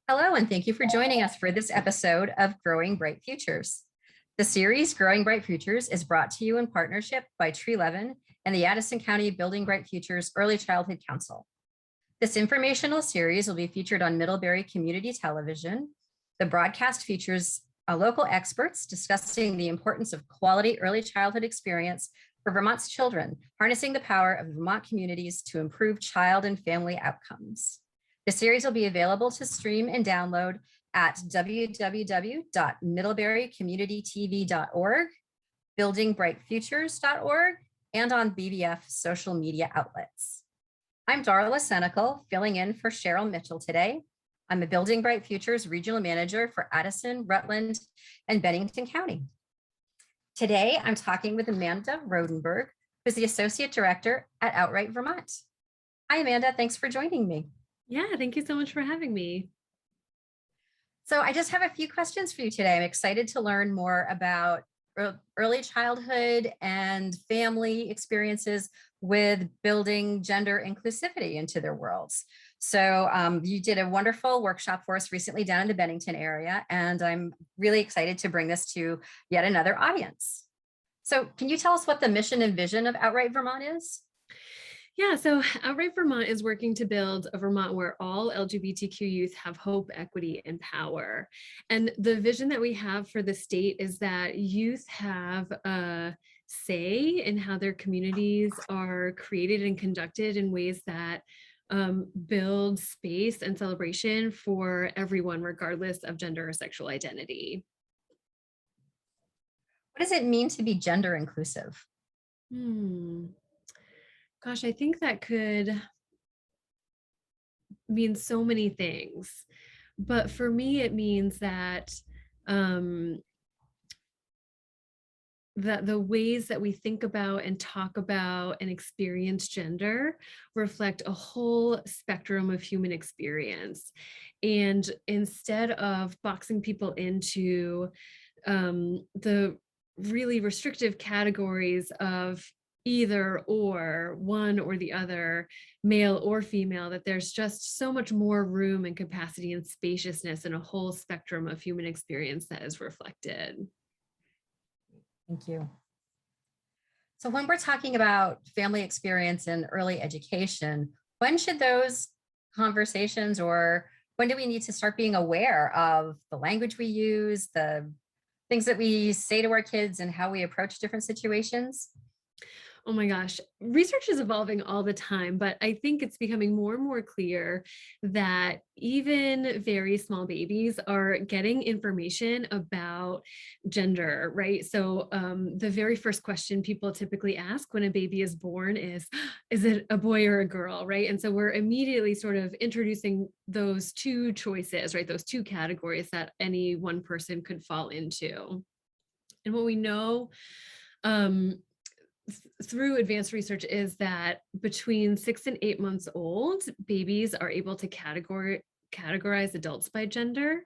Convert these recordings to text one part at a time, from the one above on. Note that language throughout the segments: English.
Hello, and thank you for joining us for this episode of Growing Bright Futures. The series Growing Bright Futures is brought to you in partnership by Tree Levin and the Addison County Building Bright Futures Early Childhood Council. This informational series will be featured on Middlebury Community Television. The broadcast features local experts discussing the importance of quality early childhood experience for Vermont's children, harnessing the power of Vermont communities to improve child and family outcomes. The series will be available to stream and download at www.middleburycommunitytv.org, buildingbrightfutures.org, and on BBF social media outlets. I'm Darla Senecal, filling in for Cheryl Mitchell today. I'm a Building Bright Futures Regional Manager for Addison, Rutland, and Bennington County. Today, I'm talking with Amanda Rohdenburg, who's the Associate Director at Outright Vermont. Hi, Amanda. Thanks for joining me. Yeah, thank you so much for having me. So I just have a few questions for you today. I'm excited to learn more about early childhood and family experiences with building gender inclusivity into their worlds. So you did a wonderful workshop for us recently down in the Bennington area, and I'm really excited to bring this to yet another audience. So can you tell us what the mission and vision of Outright Vermont is? Yeah, so Outright Vermont is working to build a Vermont where all LGBTQ youth have hope, equity, and power. And the vision that we have for the state is that youth have a say in how their communities are created and conducted in ways that build space and celebration for everyone, regardless of gender or sexual identity. What does it mean to be gender inclusive? Gosh, I think that could mean so many things. But for me, it means that that the ways that we think about and talk about and experience gender reflect a whole spectrum of human experience. And instead of boxing people into the really restrictive categories of either or, one or the other, male or female, that there's just so much more room and capacity and spaciousness in a whole spectrum of human experience that is reflected. Thank you. So when we're talking about family experience and early education, when should those conversations, or when do we need to start being aware of the language we use, the things that we say to our kids, and how we approach different situations? Oh my gosh, research is evolving all the time, but I think it's becoming more and more clear that even very small babies are getting information about gender, right? So the very first question people typically ask when a baby is born is it a boy or a girl, right? And so we're immediately sort of introducing those two choices, right? Those two categories that any one person could fall into. And what we know through advanced research is that between 6 and 8 months old, babies are able to categorize adults by gender.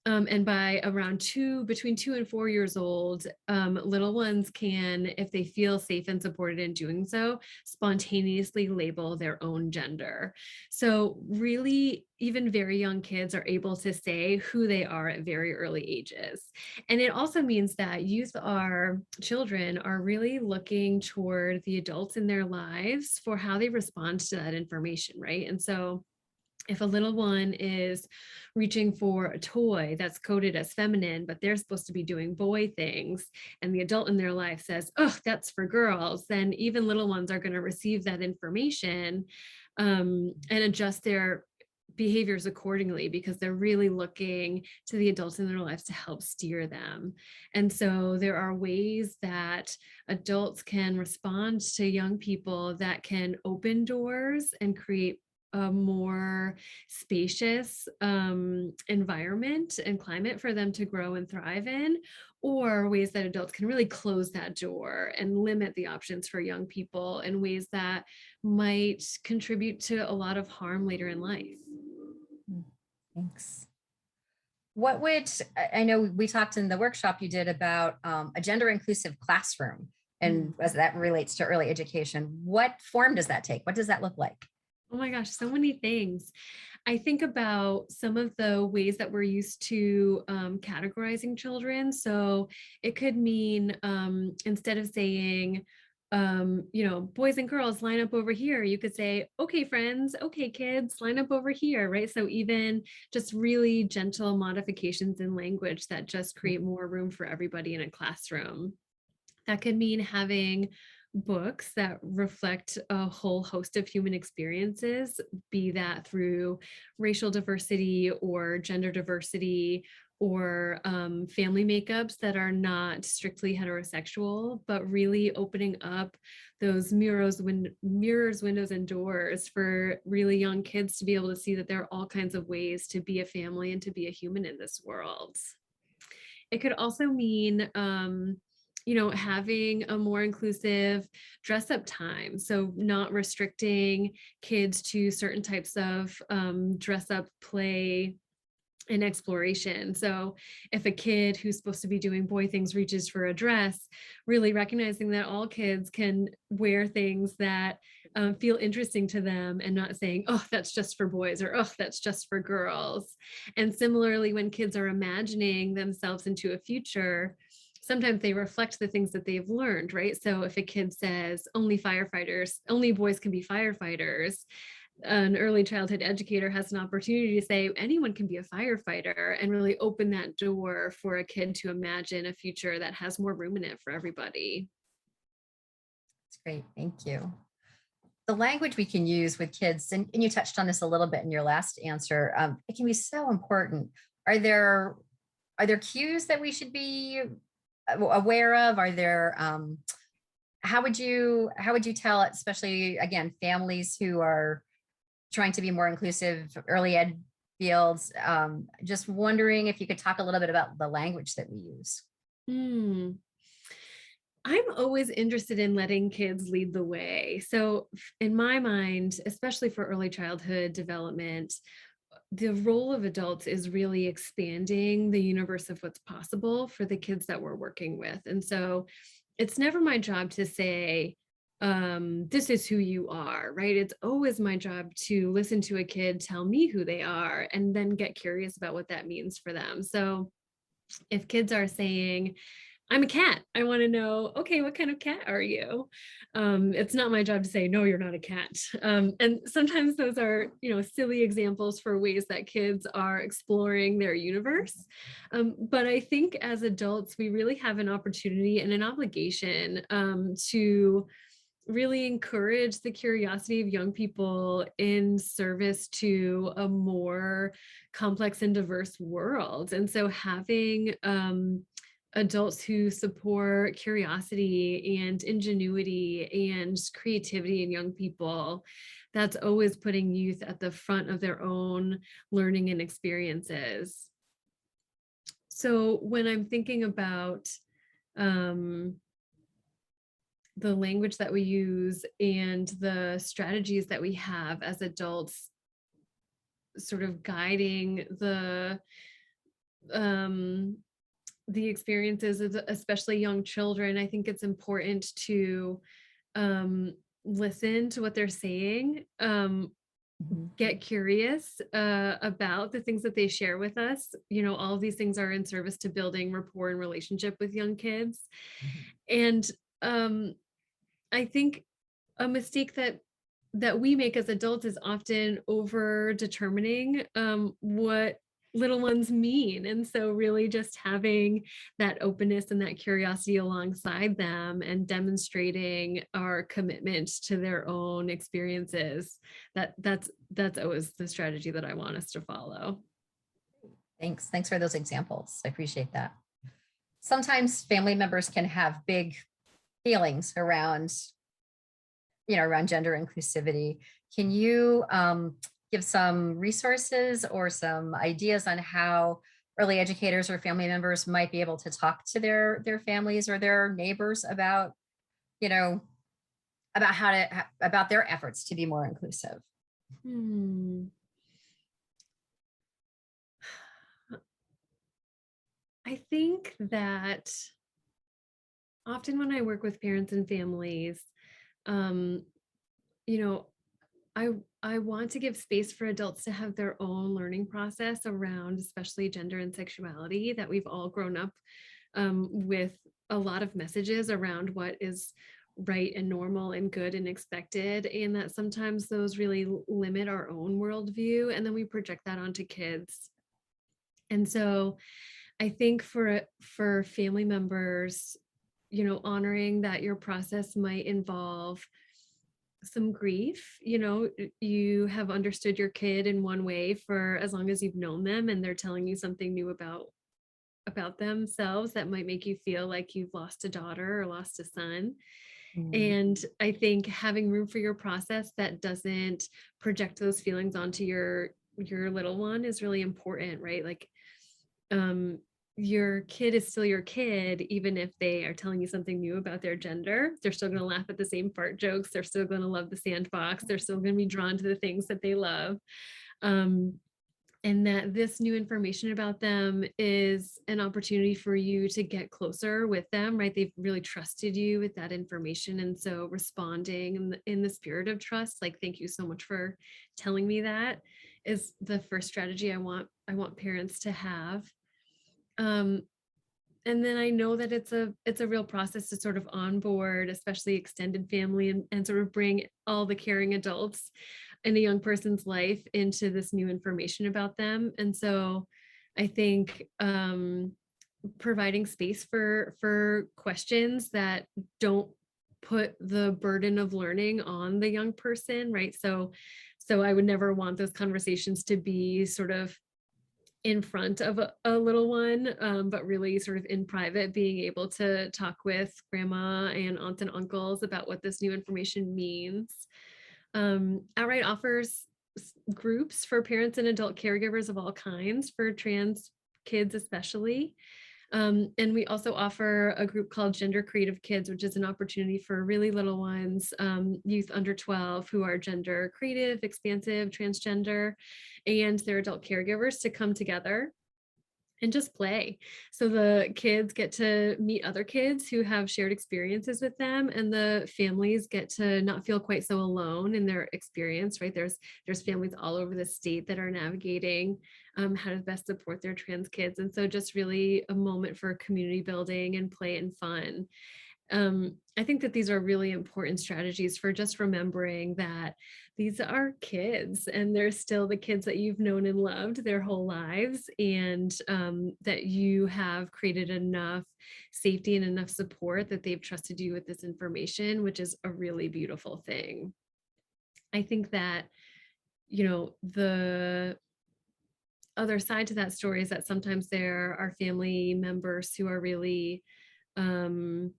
And by around between 2 and 4 years old, little ones can, if they feel safe and supported in doing so, spontaneously label their own gender. So really, even very young kids are able to say who they are at very early ages. And it also means that children are really looking toward the adults in their lives for how they respond to that information, right? And so if a little one is reaching for a toy that's coded as feminine, but they're supposed to be doing boy things, and the adult in their life says, oh, that's for girls, then even little ones are going to receive that information and adjust their behaviors accordingly, because they're really looking to the adults in their lives to help steer them. And so there are ways that adults can respond to young people that can open doors and create a more spacious environment and climate for them to grow and thrive in, or ways that adults can really close that door and limit the options for young people in ways that might contribute to a lot of harm later in life. Thanks. I know we talked in the workshop you did about a gender inclusive classroom, and as that relates to early education, what form does that take? What does that look like? Oh my gosh, so many things. I think about some of the ways that we're used to categorizing children. So it could mean instead of saying, boys and girls line up over here, you could say, okay, friends, okay, kids, line up over here, right? So even just really gentle modifications in language that just create more room for everybody in a classroom. That could mean having books that reflect a whole host of human experiences, be that through racial diversity or gender diversity or family makeups that are not strictly heterosexual, but really opening up those mirrors, windows, and doors for really young kids to be able to see that there are all kinds of ways to be a family and to be a human in this world. It could also mean, having a more inclusive dress up time. So not restricting kids to certain types of dress up play and exploration. So if a kid who's supposed to be doing boy things reaches for a dress, really recognizing that all kids can wear things that feel interesting to them and not saying, oh, that's just for boys or oh, that's just for girls. And similarly, when kids are imagining themselves into a future, sometimes they reflect the things that they've learned, right? So if a kid says only boys can be firefighters, an early childhood educator has an opportunity to say anyone can be a firefighter and really open that door for a kid to imagine a future that has more room in it for everybody. That's great. Thank you. The language we can use with kids, and you touched on this a little bit in your last answer, it can be so important. Are there cues that we should be aware of? Are there how would you tell, especially again, families who are trying to be more inclusive, early ed fields? Just wondering if you could talk a little bit about the language that we use. Hmm. I'm always interested in letting kids lead the way. So, in my mind, especially for early childhood development, the role of adults is really expanding the universe of what's possible for the kids that we're working with. And so, it's never my job to say, this is who you are, right? It's always my job to listen to a kid tell me who they are and then get curious about what that means for them. So, if kids are saying, I'm a cat. I want to know, okay, what kind of cat are you? It's not my job to say, no, you're not a cat. And sometimes those are, silly examples for ways that kids are exploring their universe. But I think as adults, we really have an opportunity and an obligation to really encourage the curiosity of young people in service to a more complex and diverse world. And so having adults who support curiosity and ingenuity and creativity in young people, that's always putting youth at the front of their own learning and experiences. So when I'm thinking about the language that we use and the strategies that we have as adults sort of guiding um, the experiences of especially young children, I think it's important to listen to what they're saying, Mhm. get curious about the things that they share with us. All of these things are in service to building rapport and relationship with young kids. Mhm. And um, I think a mistake that we make as adults is often over determining what little ones mean. And so really just having that openness and that curiosity alongside them and demonstrating our commitment to their own experiences, that's always the strategy that I want us to follow. Thanks for those examples. I appreciate that. Sometimes family members can have big feelings around gender inclusivity. Can you give some resources or some ideas on how early educators or family members might be able to talk to their families or their neighbors you know, about about their efforts to be more inclusive? Hmm. I think that often when I work with parents and families, um, you know, I want to give space for adults to have their own learning process around, especially gender and sexuality, that we've all grown up with a lot of messages around what is right and normal and good and expected, and that sometimes those really limit our own worldview, and then we project that onto kids. And so I think for family members, honoring that your process might involve some grief. You have understood your kid in one way for as long as you've known them, and they're telling you something new about themselves that might make you feel like you've lost a daughter or lost a son. Mm. And I think having room for your process that doesn't project those feelings onto your little one is really important, right? Like, um your kid is still your kid, even if they are telling you something new about their gender. They're still going to laugh at the same fart jokes. They're still going to love the sandbox. They're still going to be drawn to the things that they love. um and that this new information about them is an opportunity for you to get closer with them, right? They've really trusted you with that information. And so responding in the spirit of trust, like, thank you so much for telling me that, is the first strategy I want parents to have. Um, and then I know that it's a real process to sort of onboard, especially extended family, and sort of bring all the caring adults in a young person's life into this new information about them. And so I think providing space for questions that don't put the burden of learning on the young person, right? So I would never want those conversations to be sort of in front of a little one, but really sort of in private, being able to talk with grandma and aunts and uncles about what this new information means. Outright offers groups for parents and adult caregivers of all kinds for trans kids, especially. And we also offer a group called Gender Creative Kids, which is an opportunity for really little ones, youth under 12 who are gender creative, expansive, transgender, and their adult caregivers to come together and just play. So the kids get to meet other kids who have shared experiences with them, and the families get to not feel quite so alone in their experience, right? There's families all over the state that are navigating how to best support their trans kids. And so just really a moment for community building and play and fun. I think that these are really important strategies for just remembering that these are kids, and they're still the kids that you've known and loved their whole lives, and that you have created enough safety and enough support that they've trusted you with this information, which is a really beautiful thing. I think that, the other side to that story is that sometimes there are family members who are really um,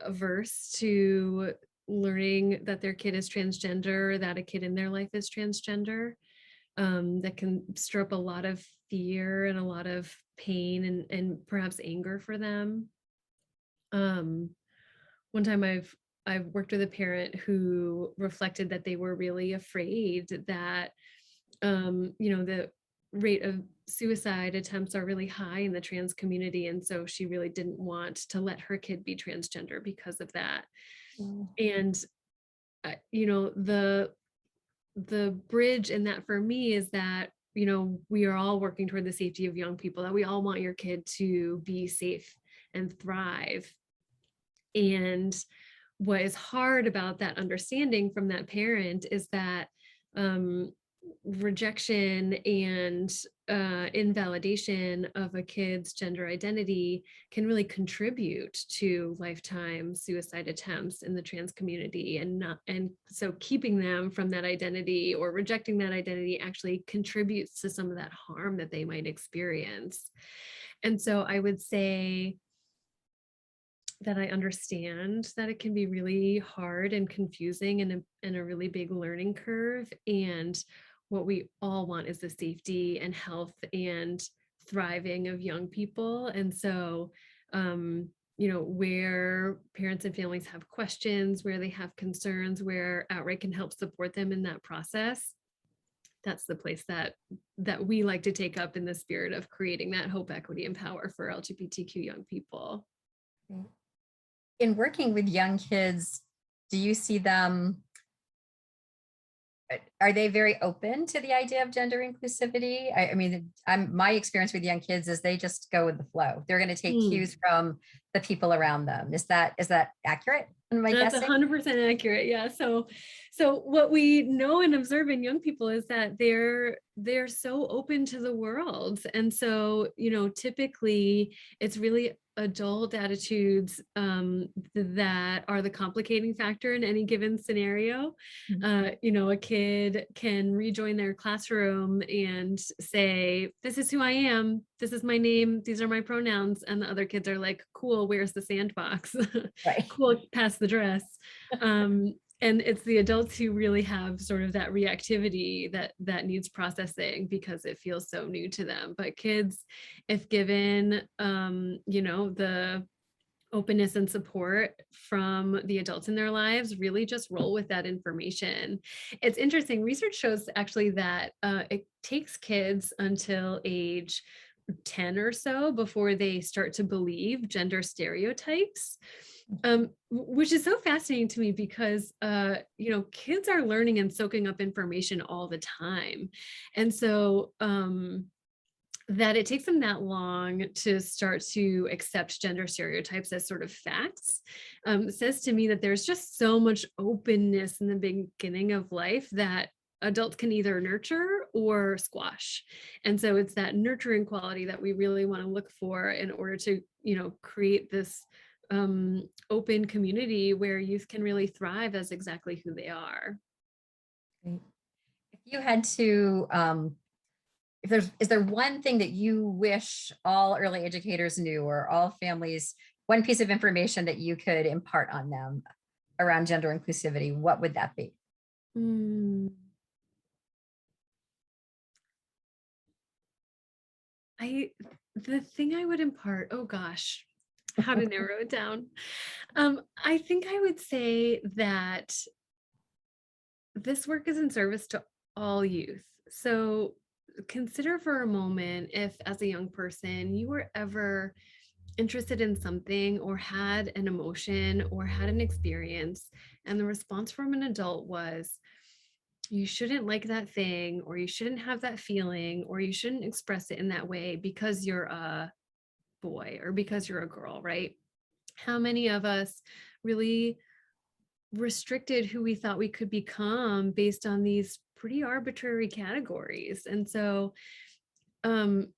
averse to learning that their kid is transgender, that a kid in their life is transgender. That can stir up a lot of fear and a lot of pain and perhaps anger for them. Um, One time I've worked with a parent who reflected that they were really afraid that the rate of suicide attempts are really high in the trans community, and so she really didn't want to let her kid be transgender because of that. Mm. And the bridge in that for me is that we are all working toward the safety of young people, that we all want your kid to be safe and thrive. And what is hard about that understanding from that parent is that rejection and invalidation of a kid's gender identity can really contribute to lifetime suicide attempts in the trans community, and so keeping them from that identity or rejecting that identity actually contributes to some of that harm that they might experience. And so I would say that I understand that it can be really hard and confusing, and a really big learning curve. And what we all want is the safety and health and thriving of young people. And so, where parents and families have questions, where they have concerns, where Outright can help support them in that process, that's the place that we like to take up in the spirit of creating that hope, equity, and power for LGBTQ young people. In working with young kids, do you see them are they very open to the idea of gender inclusivity? I mean, my experience with young kids is they just go with the flow. They're going to take Hmm. cues from the people around them. Is that accurate? Am I That's guessing? 100% accurate. Yeah. So what we know and observe in young people is that they're so open to the world. And so, typically it's really adult attitudes that are the complicating factor in any given scenario. A kid can rejoin their classroom and say, "This is who I am. This is my name. These are my pronouns." And the other kids are like, "Cool, where's the sandbox?" Right. Cool, pass the dress. And it's the adults who really have sort of that reactivity that needs processing because it feels so new to them. But kids, if given the openness and support from the adults in their lives, really just roll with that information. It's interesting. Research shows actually that it takes kids until age 10 or so before they start to believe gender stereotypes, which is so fascinating to me because kids are learning and soaking up information all the time. And so that it takes them that long to start to accept gender stereotypes as sort of facts, says to me that there's just so much openness in the beginning of life that adults can either nurture or squash. And so it's that nurturing quality that we really want to look for in order to, create this open community where youth can really thrive as exactly who they are. Great. If you had to, is there one thing that you wish all early educators knew, or all families, one piece of information that you could impart on them around gender inclusivity, what would that be? Mm. The thing I would impart, oh gosh, how to narrow it down. I think I would say that this work is in service to all youth. So consider for a moment if, as a young person, you were ever interested in something or had an emotion or had an experience, and the response from an adult was, "You shouldn't like that thing, or you shouldn't have that feeling, or you shouldn't express it in that way because you're a boy or because you're a girl," right? How many of us really restricted who we thought we could become based on these pretty arbitrary categories? And so um,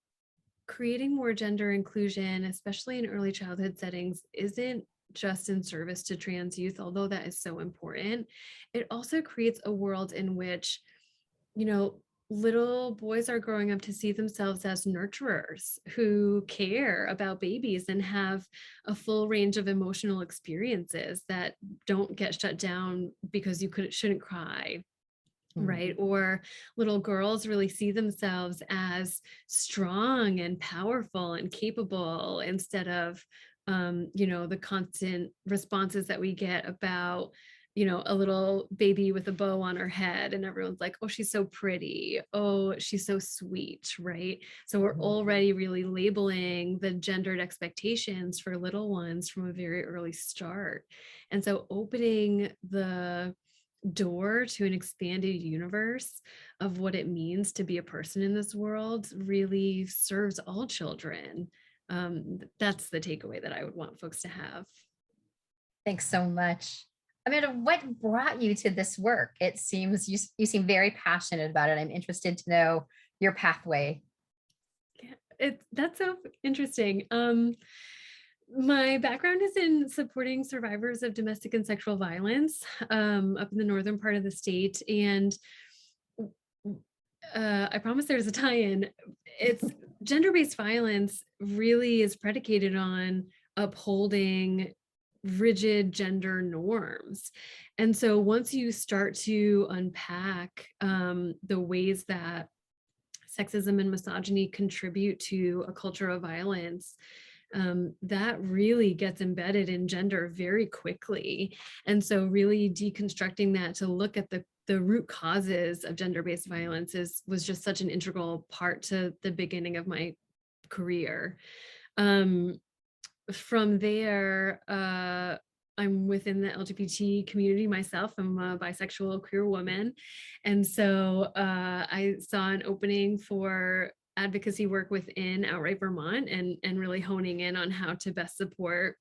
creating more gender inclusion, especially in early childhood settings, isn't just in service to trans youth, although that is so important. It also creates a world in which, you know, little boys are growing up to see themselves as nurturers who care about babies and have a full range of emotional experiences that don't get shut down because you shouldn't cry, right? Or little girls really see themselves as strong and powerful and capable instead of the constant responses that we get about a little baby with a bow on her head, and everyone's like, "Oh, she's so pretty. Oh, she's so sweet," right? So we're already really labeling the gendered expectations for little ones from a very early start. And so opening the door to an expanded universe of what it means to be a person in this world really serves all children. That's the takeaway that I would want folks to have. Thanks so much. Amanda, what brought you to this work? It seems you seem very passionate about it. I'm interested to know your pathway. That's so interesting. My background is in supporting survivors of domestic and sexual violence up in the northern part of the state. And I promise there's a tie-in. It's gender-based violence really is predicated on upholding rigid gender norms. And so once you start to unpack the ways that sexism and misogyny contribute to a culture of violence, that really gets embedded in gender very quickly. And so really deconstructing that to look at the root causes of gender-based violence was just such an integral part to the beginning of my career. From there, I'm within the LGBT community myself. I'm a bisexual queer woman. And so I saw an opening for advocacy work within Outright Vermont and really honing in on how to best support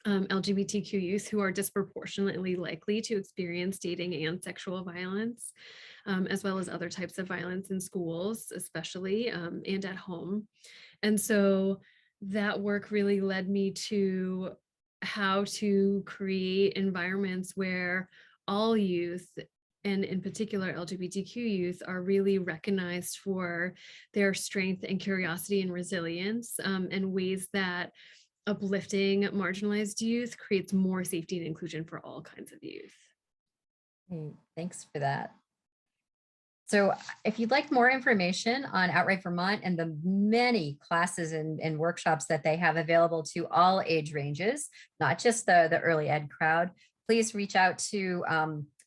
LGBTQ youth who are disproportionately likely to experience dating and sexual violence, as well as other types of violence in schools, especially, and at home. And so that work really led me to how to create environments where all youth, and in particular LGBTQ youth, are really recognized for their strength and curiosity and resilience, and ways that uplifting marginalized youth creates more safety and inclusion for all kinds of youth. Thanks for that. So if you'd like more information on Outright Vermont and the many classes and workshops that they have available to all age ranges, not just the early ed crowd, please reach out to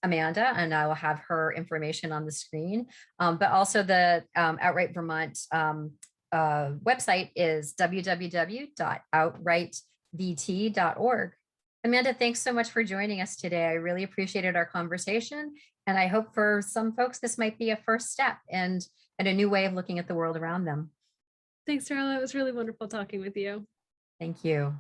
Amanda, and I will have her information on the screen. But also the Outright Vermont website is www.outrightvt.org. Amanda, thanks so much for joining us today. I really appreciated our conversation. And I hope for some folks, this might be a first step and a new way of looking at the world around them. Thanks, Darla. It was really wonderful talking with you. Thank you.